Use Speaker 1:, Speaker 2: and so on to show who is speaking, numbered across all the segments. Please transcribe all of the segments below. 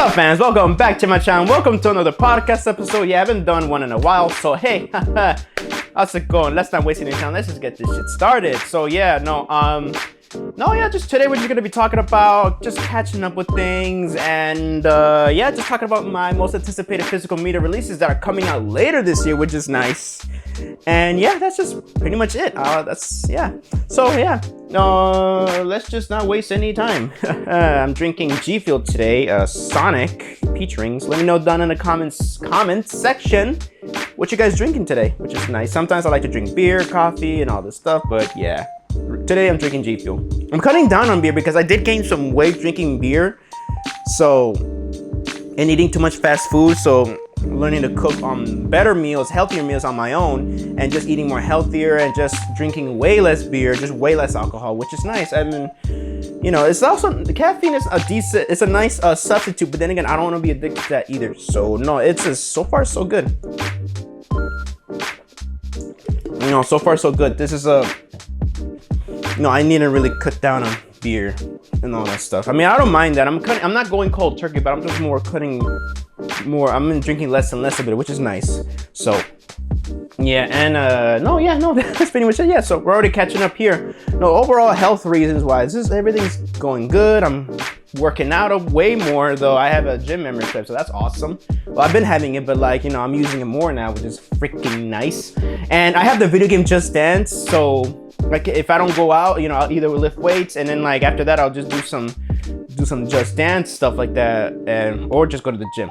Speaker 1: Sup fans, welcome back to my channel. Welcome to another podcast episode. Yeah, I haven't done one in a while, so hey, how's it going? Let's not waste any time. Let's just get this shit started. So yeah, just today we're just gonna be talking about just catching up with things and just talking about my most anticipated physical media releases that are coming out later this year, which is nice. And yeah, that's just pretty much it. Let's just not waste any time. I'm drinking G Fuel today, Sonic peach rings. Let me know down in the comments section what you guys drinking today, which is nice. Sometimes I like to drink beer, coffee, and all this stuff, but yeah. Today I'm drinking G Fuel. I'm cutting down on beer because I did gain some weight drinking beer, and eating too much fast food. So I'm learning to cook better meals, healthier meals on my own, and just eating more healthier and just drinking way less beer, just way less alcohol, which is nice. I mean, it's also, the caffeine is it's a nice substitute, but then again, I don't want to be addicted to that either. So no, it's just so far so good. So far so good. This is I need to really cut down on beer and all that stuff. I mean, I don't mind that. I'm not going cold turkey, but I'm just I'm drinking less and less of it, which is nice. So yeah, and that's pretty much it. Yeah, so we're already catching up here. No, overall health reasons wise, everything's going good. I'm working out way more, though. I have a gym membership, so that's awesome. Well, I've been having it, but I'm using it more now, which is freaking nice. And I have the video game Just Dance, so if I don't go out, I'll either lift weights, and then after that, I'll just do some Just Dance stuff like that, or just go to the gym.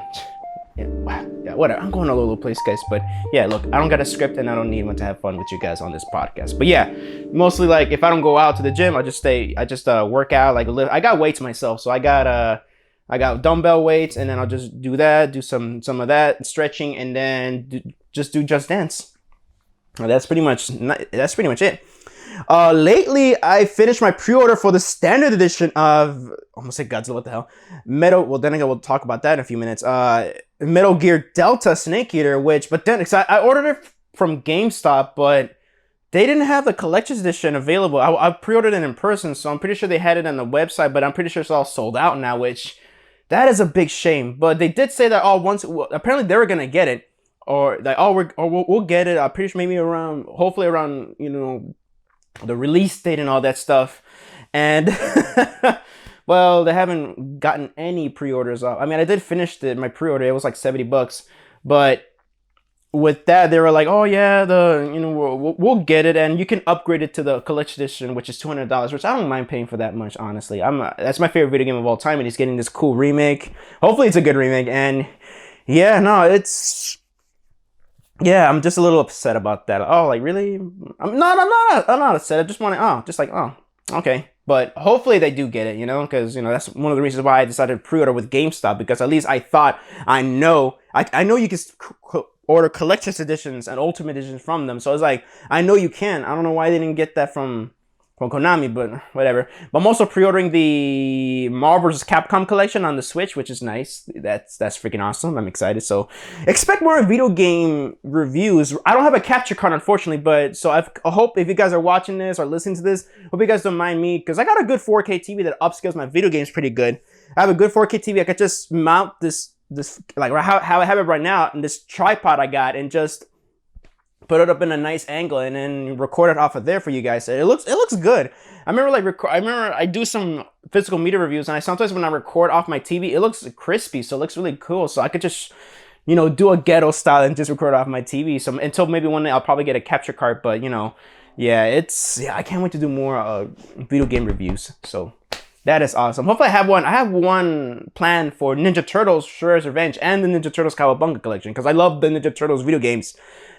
Speaker 1: Yeah, whatever. I'm going all over the place, guys. But yeah, look, I don't got a script, and I don't need one to have fun with you guys on this podcast. But yeah, mostly if I don't go out to the gym, I just work out, I got weights myself, so I got dumbbell weights, and then I'll just do some of that stretching, and then just do Just Dance. That's pretty much it. Lately, I finished my pre-order for the standard edition of, almost say Godzilla, what the hell? Well, then again, we'll talk about that in a few minutes. Metal Gear Delta Snake Eater, I ordered it from GameStop, but they didn't have the collector's edition available. I pre-ordered it in person, so I'm pretty sure they had it on the website, but I'm pretty sure it's all sold out now, which, that is a big shame. But they did say that apparently they were gonna get it, or we'll get it. I'm pretty sure maybe hopefully around, the release date and all that stuff. And well, they haven't gotten any pre-orders up. I mean, I did finish my pre-order. It was like $70, but with that, they were like, oh yeah, we'll get it, and you can upgrade it to the collection edition, which is $200, which I don't mind paying for that much, honestly. That's my favorite video game of all time, and he's getting this cool remake. Hopefully it's a good remake. And yeah, no, I'm just a little upset about that. Oh, really? I'm not upset. I just want to, okay. But hopefully they do get it, because, that's one of the reasons why I decided to pre-order with GameStop, because at least I know you can order collector's editions and ultimate editions from them. So it's I know you can. I don't know why they didn't get that from Konami, but whatever. But I'm also pre-ordering the Marvel vs. Capcom collection on the Switch, which is nice. That's freaking awesome. I'm excited. So expect more video game reviews. I don't have a capture card, unfortunately, but so I hope if you guys are watching this or listening to this, hope you guys don't mind me, because I got a good 4K TV that upscales my video games pretty good. I have a good 4K TV. I could just mount this how I have it right now, and this tripod I got, and just put it up in a nice angle and then record it off of there for you guys. It looks good. I remember I do some physical media reviews, and sometimes when I record off my TV, it looks crispy, so it looks really cool. So I could just do a ghetto style and just record off my TV. So until maybe one day I'll probably get a capture card, but I can't wait to do more video game reviews. So that is awesome. Hopefully I have one planned for Ninja Turtles Shredder's Revenge and the Ninja Turtles Cowabunga collection, because I love the Ninja Turtles video games.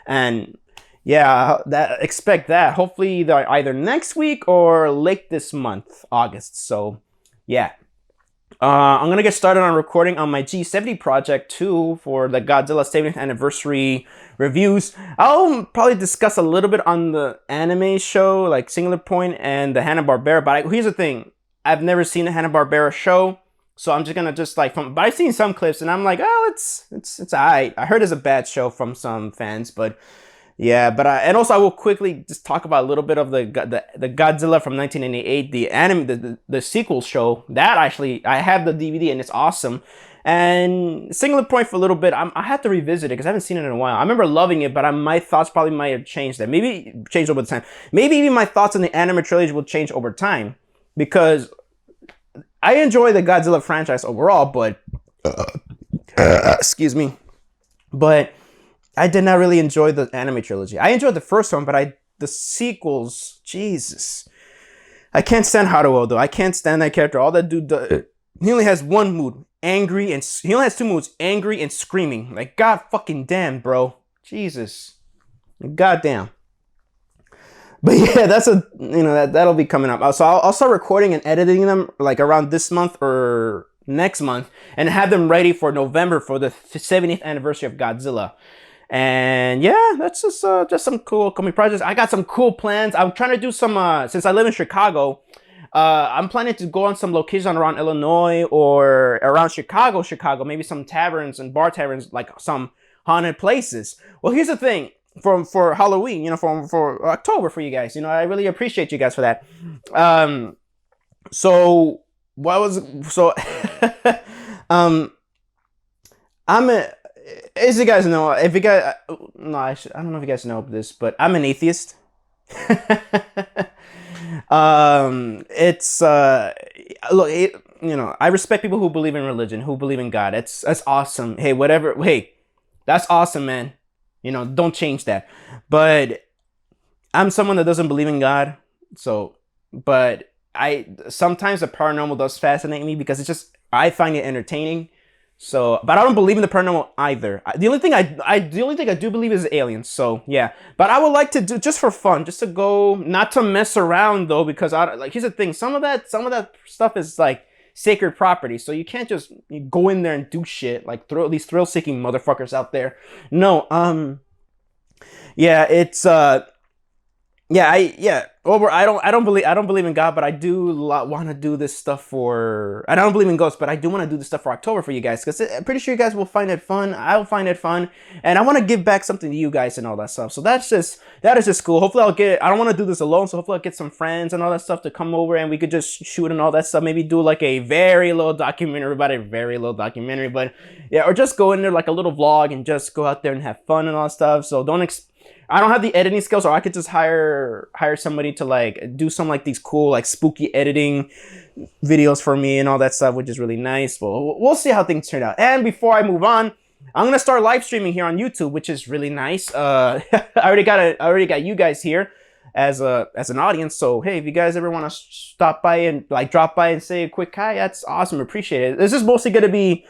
Speaker 1: And yeah, expect that hopefully either next week or late this month, August. So yeah, I'm gonna get started on recording on my G70 project too for the Godzilla 70th anniversary reviews. I'll probably discuss a little bit on the anime show, like Singular Point and the Hanna-Barbera. But here's the thing: I've never seen the Hanna-Barbera show. So I'm just gonna but I've seen some clips, and I'm like, oh, it's alright. I heard it's a bad show from some fans, but yeah. And also I will quickly just talk about a little bit of the Godzilla from 1998, the anime, the sequel show. That actually, I have the DVD, and it's awesome. And Singular Point for a little bit, I had to revisit it because I haven't seen it in a while. I remember loving it, but my thoughts probably might have changed. That maybe changed over time. Maybe even my thoughts on the anime trilogy will change over time, because I enjoy the Godzilla franchise overall, but excuse me, but I did not really enjoy the anime trilogy. I enjoyed the first one, but the sequels, Jesus, I can't stand Haruo though. I can't stand that character. All that dude does, he only has one mood. Angry, and he only has two moods: angry and screaming. Like, god fucking damn, bro. Jesus, goddamn. But yeah, that's that'll be coming up. So I'll start recording and editing them like around this month or next month, and have them ready for November for the 70th anniversary of Godzilla. And yeah, that's just some cool upcoming projects. I got some cool plans. I'm trying to do some since I live in Chicago. I'm planning to go on some locations around Illinois or around Chicago, maybe some taverns and bar taverns, like some haunted places. Well, here's the thing, for Halloween, for October for you guys, I really appreciate you guys for that. As you guys know, I don't know if you guys know this, but I'm an atheist. I respect people who believe in religion, who believe in God. That's awesome. Hey, whatever. Hey, that's awesome, man. Don't change that. But I'm someone that doesn't believe in God. But sometimes the paranormal does fascinate me because I find it entertaining. But I don't believe in the paranormal either. The only thing I do believe is aliens. So yeah, but I would like to do, just for fun, just to go, not to mess around though, because here's the thing: some of that stuff is like sacred property, so you can't just go in there and do shit like these thrill-seeking motherfuckers out there. No, yeah, it's I don't believe in God, but I do want to do this stuff for. I don't believe in ghosts, but I do want to do this stuff for October for you guys, because I'm pretty sure you guys will find it fun. I'll find it fun, and I want to give back something to you guys and all that stuff. So that is just cool. Hopefully I don't want to do this alone, so hopefully I'll get some friends and all that stuff to come over, and we could just shoot and all that stuff. Maybe do like a very little documentary about a very little documentary, but yeah, or just go in there like a little vlog and just go out there and have fun and all that stuff. So I don't have the editing skills, or I could just hire somebody to like do some like these cool like spooky editing videos for me and all that stuff, which is really nice. Well, we'll see how things turn out. And before I move on, I'm gonna start live streaming here on YouTube, which is really nice. I already got you guys here as an audience. So hey, if you guys ever want to stop by and like drop by and say a quick hi, that's awesome. Appreciate it. This is mostly gonna be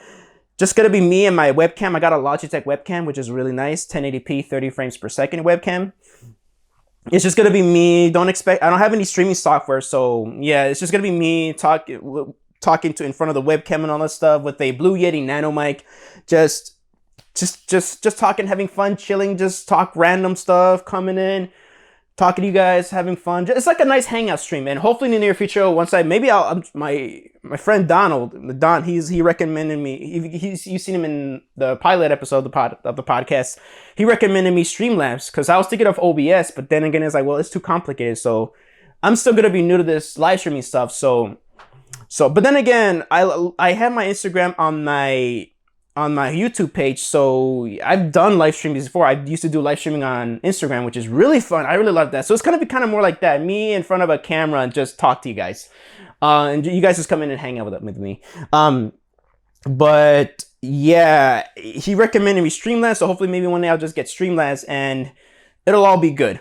Speaker 1: me and my webcam. I got a Logitech webcam, which is really nice. 1080p, 30 frames per second webcam. It's just gonna be me. I don't have any streaming software, so yeah, it's just gonna be me talking in front of the webcam and all that stuff with a Blue Yeti Nano mic. Just talking, having fun, chilling, just talk random stuff, coming in, talking to you guys, having fun. It's like a nice hangout stream, and hopefully in the near future, my friend Don, he recommended me. You've seen him in the pilot episode of the podcast. He recommended me Streamlabs because I was thinking of OBS, but then again, it's like, well, it's too complicated. So I'm still gonna be new to this live streaming stuff. So, but then again, I have my Instagram on my YouTube page, so I've done live streams before. I used to do live streaming on Instagram, which is really fun. I really love that. So it's gonna be kind of more like that, me in front of a camera and just talk to you guys, and you guys just come in and hang out with me. But yeah, he recommended me Streamlabs, so hopefully maybe one day I'll just get Streamlabs and it'll all be good.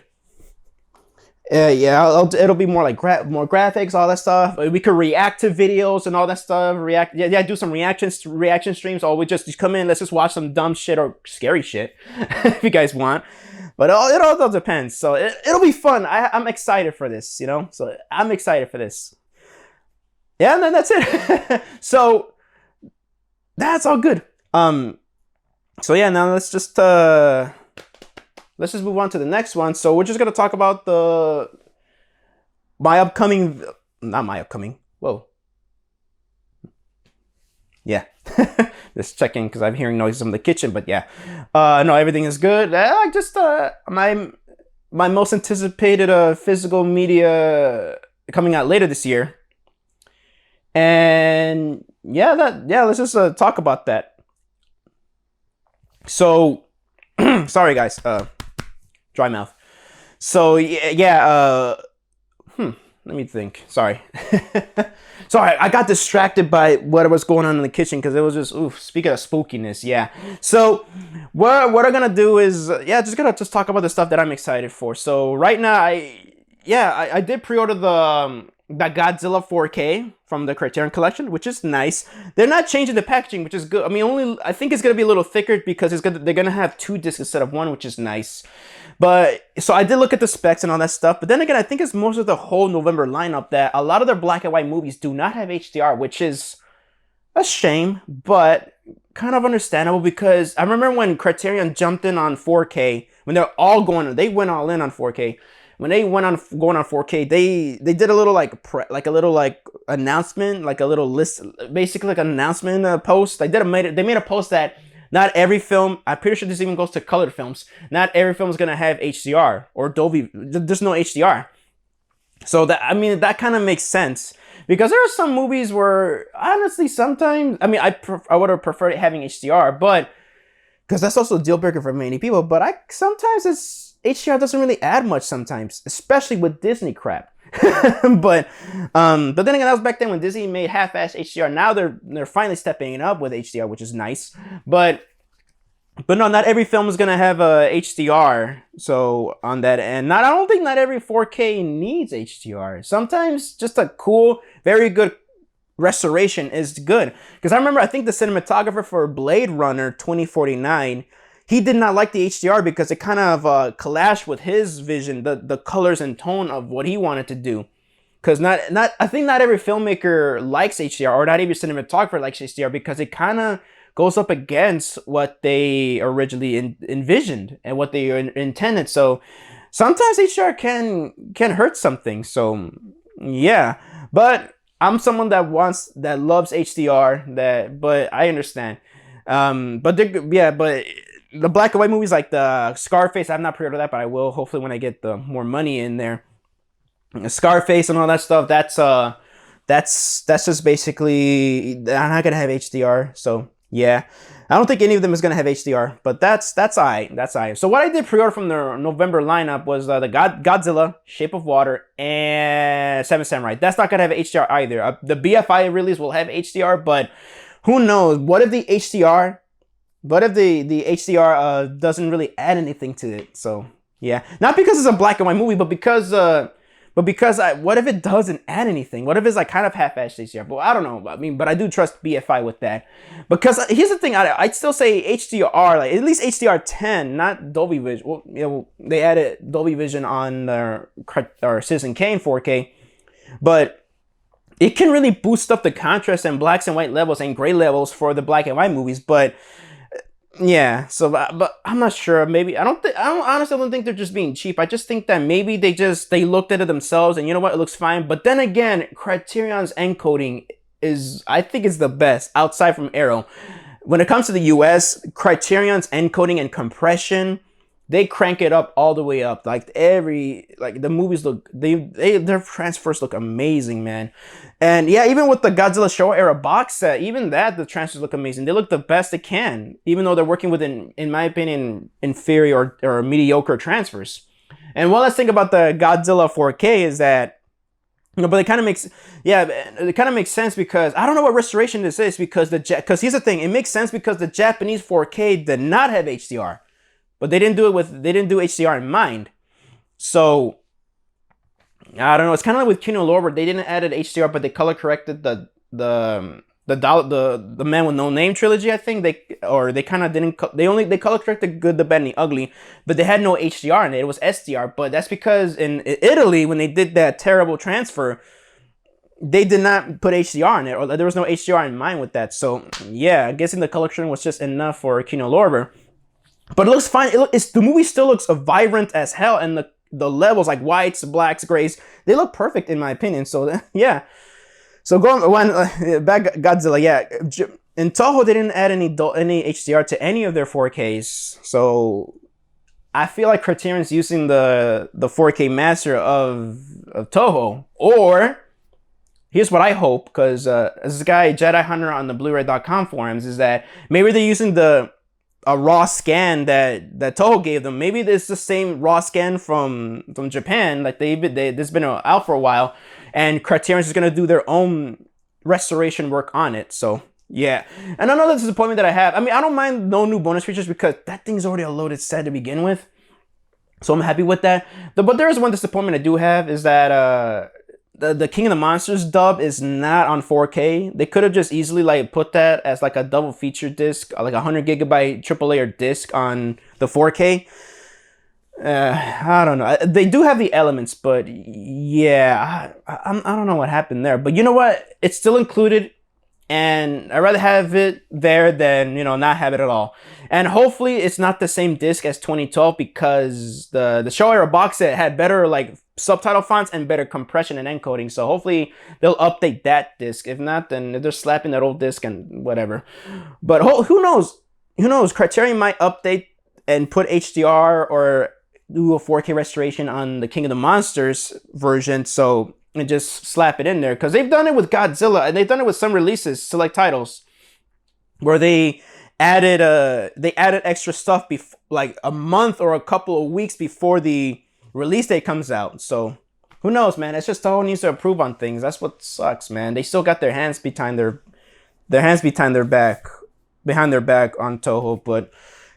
Speaker 1: Yeah, it'll be more like more graphics, all that stuff. We could react to videos and all that stuff. Do some reaction streams, or we just come in, let's just watch some dumb shit or scary shit if you guys want. But it all depends. So it'll be fun. I'm excited for this, So I'm excited for this. Yeah, and then that's it. So that's all good. So yeah, now let's just move on to the next one. So we're just gonna talk about yeah. Just checking because I'm hearing noises from the kitchen, but yeah. No, everything is good. My most anticipated physical media coming out later this year. And yeah, let's just talk about that. So, sorry guys, dry mouth. So yeah, let me think. Sorry. Sorry, I got distracted by what was going on in the kitchen because it was just, oof, speaking of spookiness, yeah. So what I'm gonna do is, just gonna talk about the stuff that I'm excited for. So right now, I did pre-order the Godzilla 4K from the Criterion Collection, which is nice. They're not changing the packaging, which is good. I mean, I think it's gonna be a little thicker because they're gonna have 2 discs instead of 1, which is nice. But so I did look at the specs and all that stuff. But then again, I think it's most of the whole November lineup that a lot of their black and white movies do not have HDR, which is a shame, but kind of understandable because I remember when Criterion jumped in on 4K, when they went all in on 4K. When they went on going on 4K, they did a little like announcement, like a little list, basically like an announcement post. They made a post that not every film, I'm pretty sure this even goes to colored films, not every film is gonna have HDR or Dolby. There's no HDR. So that kind of makes sense because there are some movies where honestly sometimes, I mean, I would have preferred having HDR, but because that's also a deal breaker for many people. But sometimes HDR doesn't really add much sometimes, especially with Disney crap. but then again, that was back then when Disney made half-ass HDR. Now they're finally stepping it up with HDR, which is nice. But no, not every film is gonna have a HDR. So on that end, I don't think not every 4K needs HDR. Sometimes just a cool, very good restoration is good. Because I think the cinematographer for Blade Runner 2049. He did not like the HDR because it kind of clashed with his vision, the colors and tone of what he wanted to do. Because I think not every filmmaker likes HDR, or not every cinematographer likes HDR, because it kind of goes up against what they originally envisioned and what they intended. So sometimes HDR can hurt something. So yeah, but I'm someone that loves HDR. But I understand. But the black and white movies like the Scarface, I've not pre-ordered that, but I will hopefully when I get the more money in there. Scarface and all that stuff, that's just basically, I'm not gonna have HDR. So yeah, I don't think any of them is gonna have HDR, but that's alright. That's alright. So what I did pre-order from the November lineup was the Godzilla, Shape of Water, and Seven Samurai. That's not gonna have HDR either. The BFI release will have HDR, but who knows? What if the HDR doesn't really add anything to it? So yeah, not because it's a black and white movie, but because what if it doesn't add anything? What if it's like kind of half-assed HDR? But I don't know. I mean, but I do trust BFI with that. Because here's the thing, I'd still say HDR, like at least HDR 10, not Dolby Vision. Well, they added Dolby Vision on our Citizen Kane 4K, but it can really boost up the contrast and blacks and white levels and gray levels for the black and white movies. But yeah, so but I'm not sure. Maybe I honestly don't think they're just being cheap. I just think that maybe they looked at it themselves and you know what, it looks fine. But then again, Criterion's encoding I think is the best outside from Arrow. When it comes to the US, Criterion's encoding and compression, they crank it up all the way up. Like the movies look, their transfers look amazing, man. And yeah, even with the Godzilla Showa era box set, even the transfers look amazing. They look the best they can, even though they're working with, in my opinion, inferior or mediocre transfers. And one last thing about the Godzilla 4K is that, but it kind of makes sense because I don't know what restoration this is because here's the thing, it makes sense because the Japanese 4K did not have HDR. But they didn't do HDR in mind. So I don't know. It's kind of like with Kino Lorber. They didn't add an HDR, but they color corrected the Man with No Name trilogy. I think they kind of didn't. They color corrected Good, the Bad, and the Ugly, but they had no HDR in it. It was SDR. But that's because in Italy, when they did that terrible transfer, they did not put HDR in it, or there was no HDR in mind with that. So yeah, I'm guessing the color correction was just enough for Kino Lorber. But it looks fine. The movie still looks vibrant as hell, and the levels like whites, blacks, grays, they look perfect in my opinion. So yeah. So back Godzilla, yeah. In Toho, they didn't add any HDR to any of their 4Ks. So I feel like Criterion's using the 4K master of Toho, or here's what I hope, because this guy Jedi Hunter on the Blu-ray.com forums, is that maybe they're using a raw scan that Toho gave them. Maybe it's the same raw scan from Japan, like this been out for a while, and Criterion's is gonna do their own restoration work on it. So yeah, and another disappointment that I have, I mean, I don't mind no new bonus features because that thing's already a loaded set to begin with, so I'm happy with that. But there is one disappointment I do have, is that the King of the Monsters dub is not on 4K. They could have just easily like put that as like a double feature disc, like a 100 GB triple layer disc on the 4K. I don't know. They do have the elements, but yeah, I don't know what happened there. But you know what? It's still included, and I'd rather have it there than, you know, not have it at all. And hopefully it's not the same disc as 2012, because the Showa era box set had better like subtitle fonts and better compression and encoding. So hopefully they'll update that disc. If not, then they're slapping that old disc and whatever. But who knows? Who knows? Criterion might update and put HDR or do a 4K restoration on the King of the Monsters version, so and just slap it in there, because they've done it with Godzilla, and they've done it with some releases, select titles, where they added extra stuff like a month or a couple of weeks before the release date comes out. So who knows, man? It's just Toho needs to improve on things. That's what sucks, man. They still got their hands behind their back on Toho. But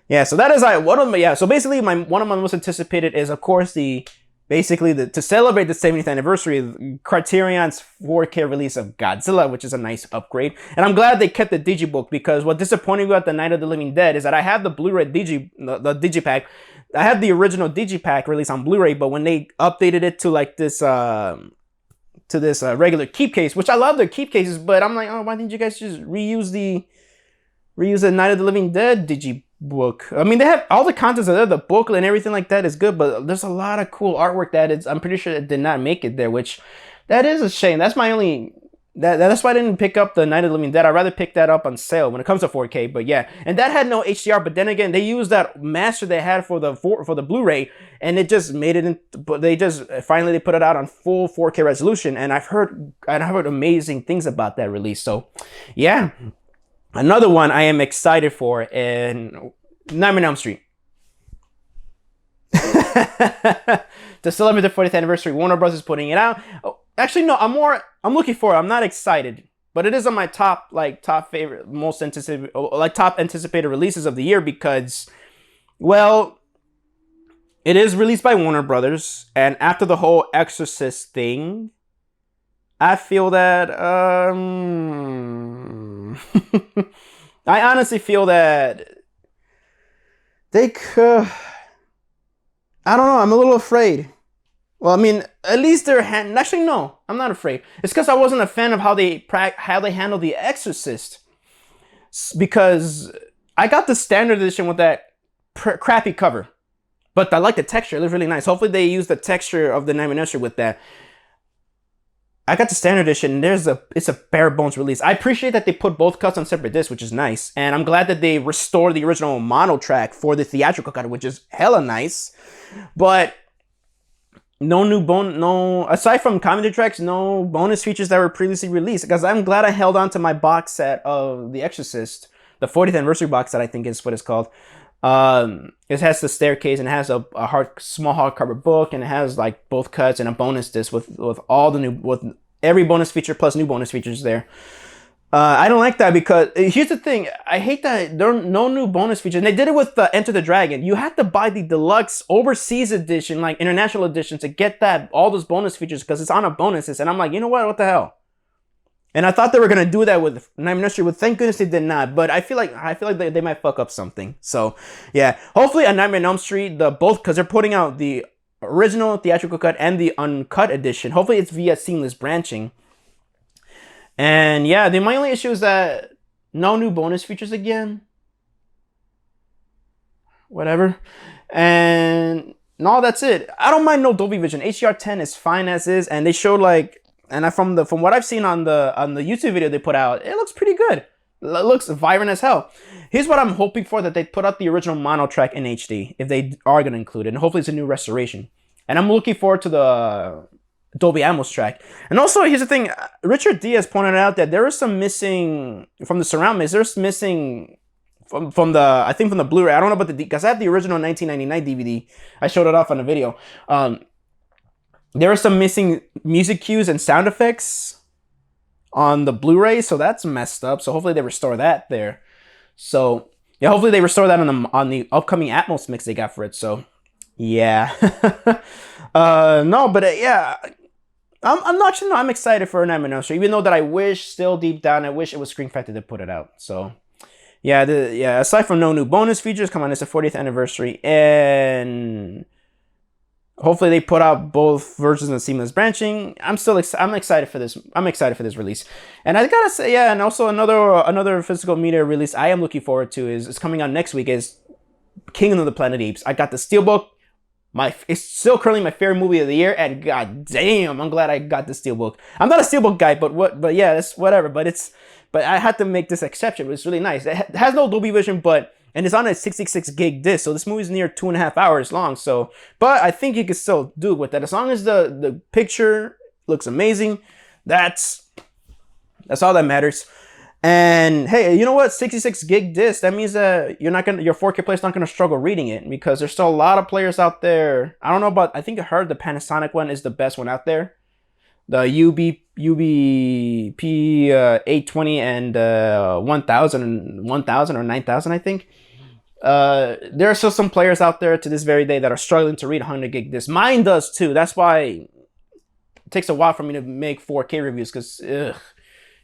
Speaker 1: yeah, so that is like one of my, yeah. So basically, one of my most anticipated is, of course, to celebrate the 70th anniversary, Criterion's 4K release of Godzilla, which is a nice upgrade. And I'm glad they kept the Digibook, because what disappointed me about the Night of the Living Dead is that I have the Blu-ray the Digipack. I have the original Digipack release on Blu-ray, but when they updated it to like this regular keep case, which I love their keep cases, but I'm like, oh, why didn't you guys just reuse the Night of the Living Dead Digibook? I mean, they have all the contents are there, the booklet and everything like that is good, but there's a lot of cool artwork that I'm pretty sure it did not make it there, which that is a shame. That's my only that's why I didn't pick up the Night of the Living Dead. I'd rather pick that up on sale when it comes to 4K. But yeah, and that had no HDR. But then again, they used that master they had for the Blu-ray, and it just made it. But they just finally put it out on full 4K resolution, and I've heard amazing things about that release. So yeah, another one I am excited for, and Nightmare on Elm Street. To celebrate the 40th anniversary, Warner Bros. Is putting it out. Oh, actually, no, I'm looking for it. I'm not excited, but it is on my top favorite, most anticipated, top anticipated releases of the year, because, well, it is released by Warner Brothers, and after the whole Exorcist thing, I feel that, I honestly feel that they could, I don't know, I'm a little afraid. Well, I mean, at least actually, no, I'm not afraid. It's because I wasn't a fan of how they handled The Exorcist. Because I got the standard edition with that crappy cover. But I like the texture. It looks really nice. Hopefully they use the texture of the Nightmare on Elm Street with that. I got the standard edition, and it's a bare bones release. I appreciate that they put both cuts on separate discs, which is nice. And I'm glad that they restored the original mono track for the theatrical cut, which is hella nice. But aside from commentary tracks, no bonus features that were previously released. Because I'm glad I held on to my box set of The Exorcist, the 40th anniversary box set, I think is what it's called. It has the staircase, and it has a small hardcover book, and it has like both cuts and a bonus disc with every bonus feature plus new bonus features there. I don't like that, because here's the thing. I hate that there are no new bonus features. And they did it with Enter the Dragon. You had to buy the deluxe overseas edition, like international edition, to get all those bonus features, because it's on a bonuses. And I'm like, you know what the hell? And I thought they were gonna do that with Nightmare on Elm Street, but thank goodness they did not. But I feel like they might fuck up something. So yeah, hopefully a Nightmare on Elm Street, because they're putting out the original theatrical cut and the uncut edition. Hopefully it's via seamless branching. And yeah, my only issue is that no new bonus features again. Whatever. And no, that's it. I don't mind no Dolby Vision. HDR10 is fine as is, and they showed from what I've seen on the YouTube video they put out, it looks pretty good. It looks vibrant as hell. Here's what I'm hoping for, that they put out the original mono track in HD, if they are going to include it, and hopefully it's a new restoration. And I'm looking forward to Dolby Atmos track. And also, here's the thing, Richard Diaz pointed out that there was some missing from the surround mix. There's missing from the, I think from the Blu-ray. I don't know about the, because I have the original 1999 DVD. I showed it off on the video. There are some missing music cues and sound effects on the Blu-ray, so that's messed up. So hopefully they restore that there. So yeah, hopefully they restore that on the upcoming Atmos mix they got for it. So yeah, no, but yeah, I'm excited for a Nightmare on Elm Street, even though that I wish still deep down I wish it was Scream Factory that put it out. So yeah, aside from no new bonus features, come on, it's the 40th anniversary, and hopefully they put out both versions of seamless branching. I'm excited for this. I'm excited for this release. And I gotta say, yeah, and also another physical media release I am looking forward to is coming out next week is Kingdom of the Planet of the Apes. I got the Steelbook. It's still currently my favorite movie of the year, and god damn, I'm glad I got the Steelbook. I'm not a Steelbook guy, but yeah, it's whatever. But I had to make this exception. It's really nice. It has no Dolby Vision, and it's on a 66 gig disc, so this movie is near 2.5 hours long. So, but I think you can still do it with that as long as the picture looks amazing. That's all that matters. And hey, you know what? 66 gig disc. That means that your 4K player's not gonna struggle reading it, because there's still a lot of players out there. I don't know about. I think I heard the Panasonic one is the best one out there. The UBP 820 and 1000 or 9000, I think. There are still some players out there to this very day that are struggling to read 100 gig disc. Mine does too. That's why it takes a while for me to make 4K reviews, because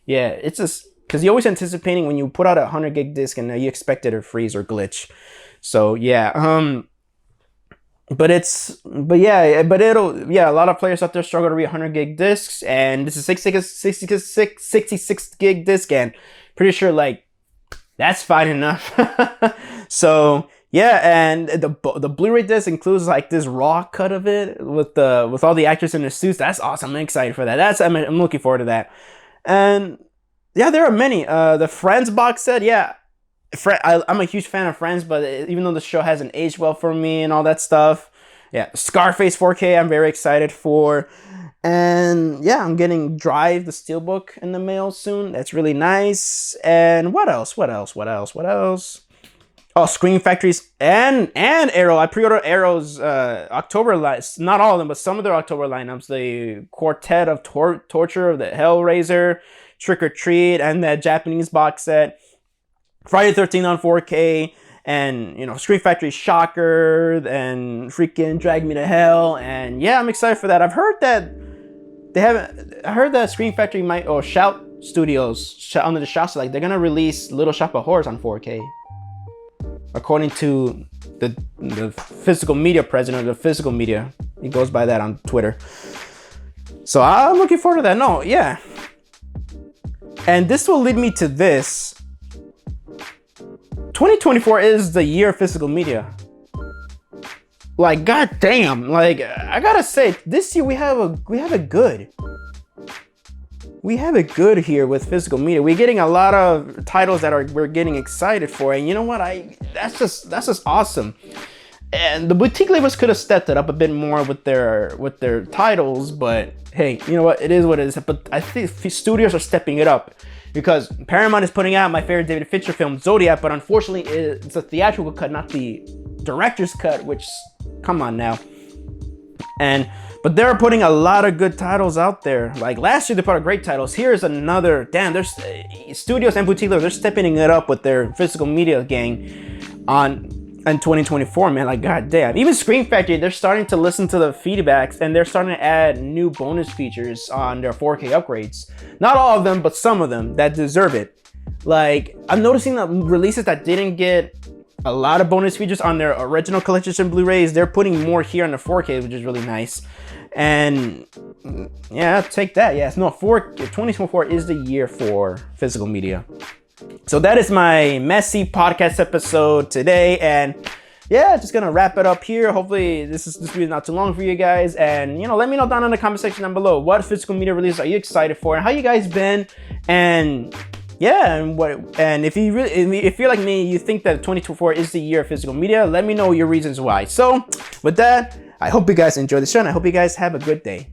Speaker 1: yeah, it's just because you're always anticipating when you put out a 100 gig disc and you expect it to freeze or glitch. So yeah, but a lot of players out there struggle to read 100 gig discs, and this is 66 gig disc, and pretty sure like that's fine enough. So yeah, and the Blu-ray disc includes like this raw cut of it with all the actors in their suits. That's awesome. I'm excited for that. I'm looking forward to that. And yeah, there are many. The Friends box set, yeah. I'm a huge fan of Friends, but even though the show hasn't aged well for me and all that stuff, yeah, Scarface 4K I'm very excited for. And yeah, I'm getting Drive, the Steelbook, in the mail soon. That's really nice. And what else? Oh, Scream Factories and Arrow. I pre-ordered Arrow's October lines. Not all of them, but some of their October lineups. The Quartet of Torture, the Hellraiser, Trick or Treat, and that Japanese box set. Friday the 13th on 4K, and Scream Factory Shocker, and freaking Drag Me to Hell, and yeah, I'm excited for that. I've heard that I heard that Scream Factory Shout Studios, under the Shout, like they're gonna release Little Shop of Horrors on 4K, according to the physical media president of the physical media. He goes by that on Twitter. So I'm looking forward to that. No, yeah. And this will lead me to this. 2024 is the year of physical media. Like, goddamn, like I gotta say, this year we have a good here with physical media. We're getting a lot of titles that we're getting excited for, and you know what? That's just awesome. And the boutique labels could have stepped it up a bit more with their titles, but hey, you know what? It is what it is. But I think studios are stepping it up, because Paramount is putting out my favorite David Fincher film, Zodiac, but unfortunately it's a theatrical cut, not the director's cut, which, come on now. But they're putting a lot of good titles out there. Like last year they put out great titles. Here's another, damn, there's studios and boutique labels, they're stepping it up with their physical media gang in 2024, man. Like, goddamn. Even Scream Factory, they're starting to listen to the feedbacks, and they're starting to add new bonus features on their 4K upgrades. Not all of them, but some of them that deserve it. Like, I'm noticing that releases that didn't get a lot of bonus features on their original collection Blu-rays, they're putting more here on the 4K, which is really nice. And yeah, take that. Yes, no, 2024 is the year for physical media. So that is my messy podcast episode today, and yeah, just gonna wrap it up here. Hopefully this video is not too long for you guys, and let me know down in the comment section down below what physical media releases are you excited for, and how you guys been, and yeah, and if you're like me, you think that 2024 is the year of physical media, let me know your reasons why. So with that, I hope you guys enjoy the show, and I hope you guys have a good day.